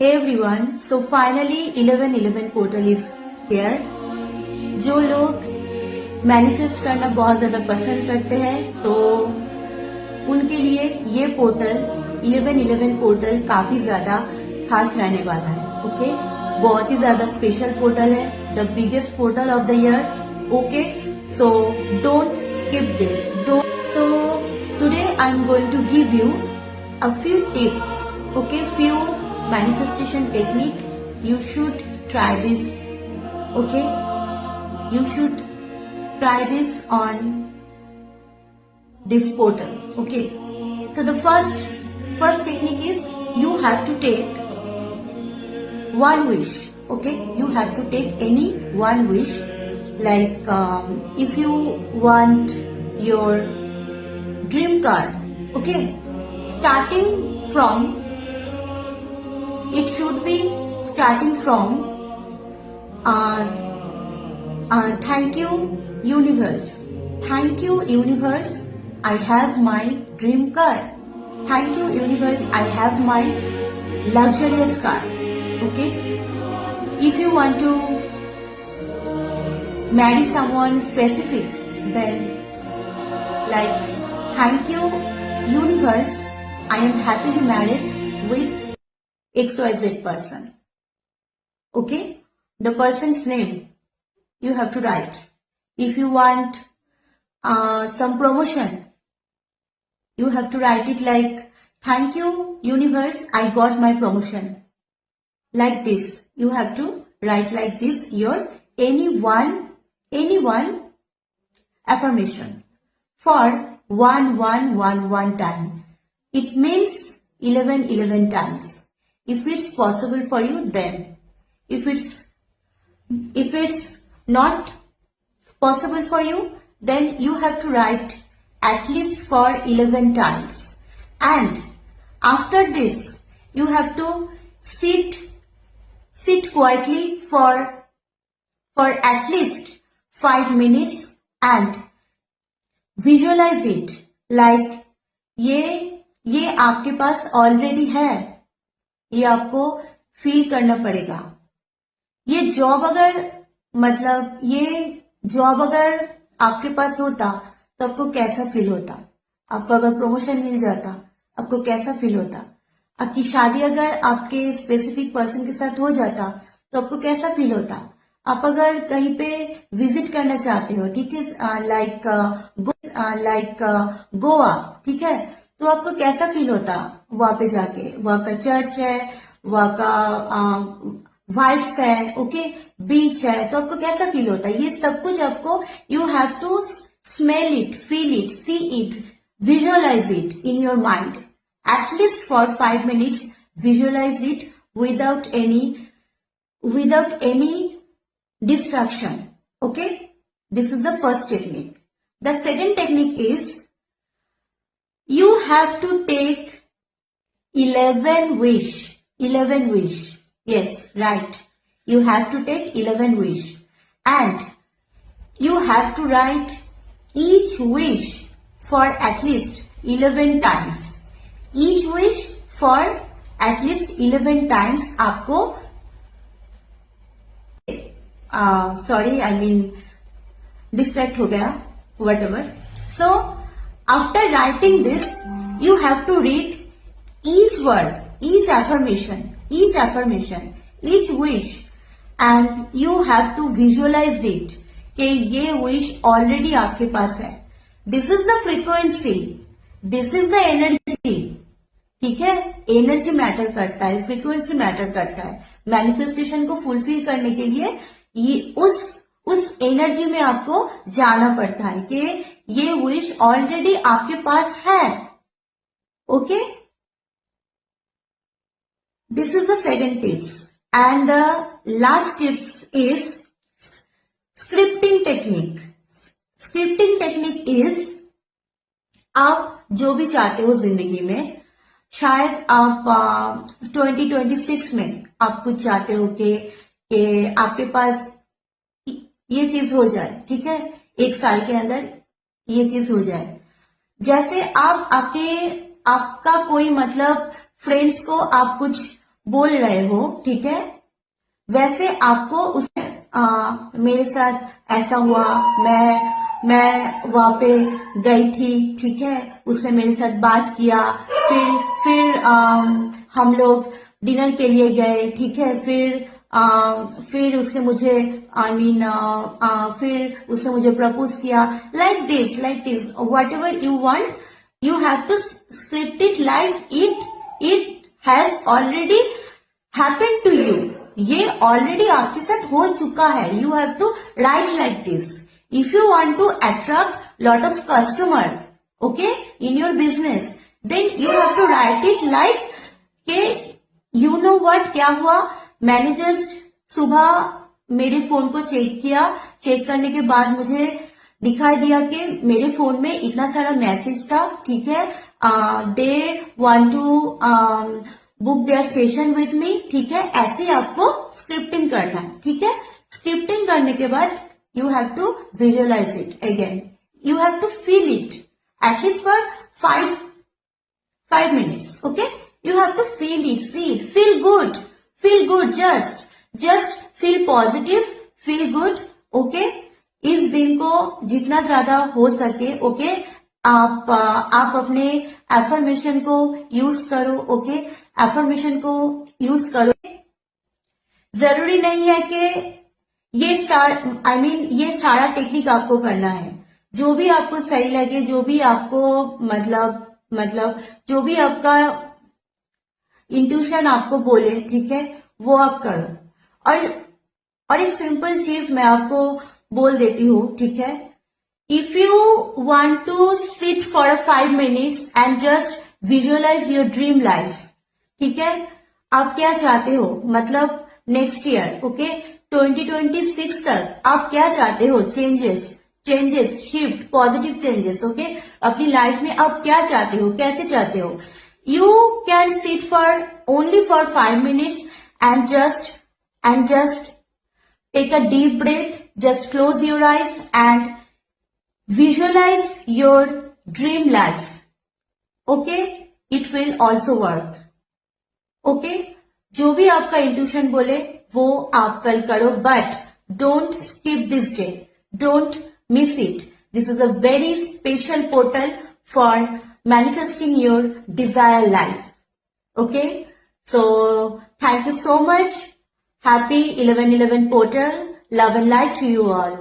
Hey everyone, so finally 1111 portal is here. जो लोग manifest करना बहुत ज्यादा पसंद करते हैं तो उनके लिए ये पोर्टल 1111 पोर्टल काफी ज्यादा खास रहने वाला है. ओके, बहुत ही ज्यादा स्पेशल पोर्टल है, the biggest portal of the year. Okay, so don't skip this. So today I'm going to give you a few tips. Okay, few manifestation technique. You should try this. Okay, you should try this on this portal. Okay, so the first technique is you have to take one wish. Okay, you have to take any one wish. Like if you want your dream car. Okay, starting from, it should be starting from thank you universe. Thank you universe, I have my dream car. Thank you universe, I have my luxurious car. Okay, if you want to marry someone specific, then like thank you universe, I am happily married with XYZ person. Okay, the person's name you have to write. If you want some promotion, you have to write it like thank you universe, I got my promotion. Like this, you have to write like this your any one affirmation for 1111 time. It means 1111 times. If it's possible for you, then. If it's not possible for you, then you have to write at least for 11 times. And after this, you have to sit quietly for at least 5 minutes and visualize it like ये आपके पास already है. ये आपको feel करना पड़ेगा. ये job अगर आपके पास होता तो आपको कैसा फील होता. आपको अगर प्रमोशन मिल जाता आपको कैसा फील होता. आपकी शादी अगर आपके स्पेसिफिक पर्सन के साथ हो जाता तो आपको कैसा फील होता. आप अगर कहीं पे विजिट करना चाहते हो, ठीक है, लाइक गोवा, ठीक है, तो आपको कैसा फील होता वहां पे जाके. वहां का चर्च है, वहां का वाइब्स है, ओके, बीच है, तो आपको कैसा फील होता है. ये सब कुछ आपको you have to smell it, feel it, see it, visualise it in your mind. At least for 5 minutes visualize it without any distraction. Okay, this is the first technique. The second technique is you have to take 11 wish. Yes, right, you have to take 11 wish and you have to write each wish for at least 11 times. Each wish for at least 11 times आपको sorry, I mean distract हो गया, whatever. So after writing this, you have to read each word, each affirmation, each wish, and you have to visualize it कि ये wish already आपके पास है. This is the frequency, this is the energy. ठीक है, energy matter करता है, frequency matter करता है. मैनिफेस्टेशन को फुलफिल करने के लिए ये उस एनर्जी में आपको जाना पड़ता है कि ये विश ऑलरेडी आपके पास है. Okay, this is the second tips. And the last tips is scripting technique. Scripting technique is आप जो भी चाहते हो जिंदगी में, शायद आप 2026 में आप कुछ चाहते हो कि आपके पास ये चीज हो जाए, ठीक है, 1 साल के अंदर ये चीज हो जाए. जैसे आप आपका कोई मतलब फ्रेंड्स को आप कुछ बोल रहे हो, ठीक है, वैसे आपको उस मेरे साथ ऐसा हुआ, मैं वहां पे गई थी, ठीक है, उसने मेरे साथ बात किया, फिर हम लोग डिनर के लिए गए, ठीक है, फिर उसने मुझे फिर उसने मुझे प्रपोज किया, like this whatever you want, you have to script it like it has already happen to you, ये ऑलरेडी आपके साथ हो चुका है. You have to write like this. If you want to attract lot of customer, okay, in your business, then you have to write it like के you know what, क्या हुआ, मैंने जस्ट सुबह मेरे फोन को चेक किया, check करने के बाद मुझे दिखाई दिया कि मेरे फोन में इतना सारा मैसेज था, ठीक है, they want to book their session with me, ठीक है, ऐसे आपको स्क्रिप्टिंग करना है, ठीक है. स्क्रिप्टिंग करने के बाद you have to visualise it again, you have to feel it at least for 5 minutes, okay, you have to feel it, see it, feel good, just feel positive, feel good, okay. इस दिन को जितना ज्यादा हो सके, ओके, आप अपने affirmation को यूज करो, ओके, एफर्मेशन को यूज करो. जरूरी नहीं है कि ये सारा टेक्निक आपको करना है. जो भी आपको सही लगे, जो भी आपको मतलब जो भी आपका इंट्यूशन आपको बोले, ठीक है, वो आप करो. और एक सिंपल चीज मैं आपको बोल देती हूँ, ठीक है. If you want to sit for 5 minutes and just visualise your dream life, ठीक है, आप क्या चाहते हो, मतलब नेक्स्ट ईयर, ओके, 2026 तक आप क्या चाहते हो, changes, shift, positive changes, okay, अपनी लाइफ में आप क्या चाहते हो, कैसे चाहते हो. You can sit for only for 5 minutes and just take a deep breath, just close your eyes and visualize your dream life, okay, it will also work, okay. जो भी आपका इंट्यूशन बोले वो आप कल करो, but don't skip this day, don't miss it. This is a very special portal for manifesting your desired life. Okay? So, thank you so much. Happy 11/11 portal. Love and light to you all.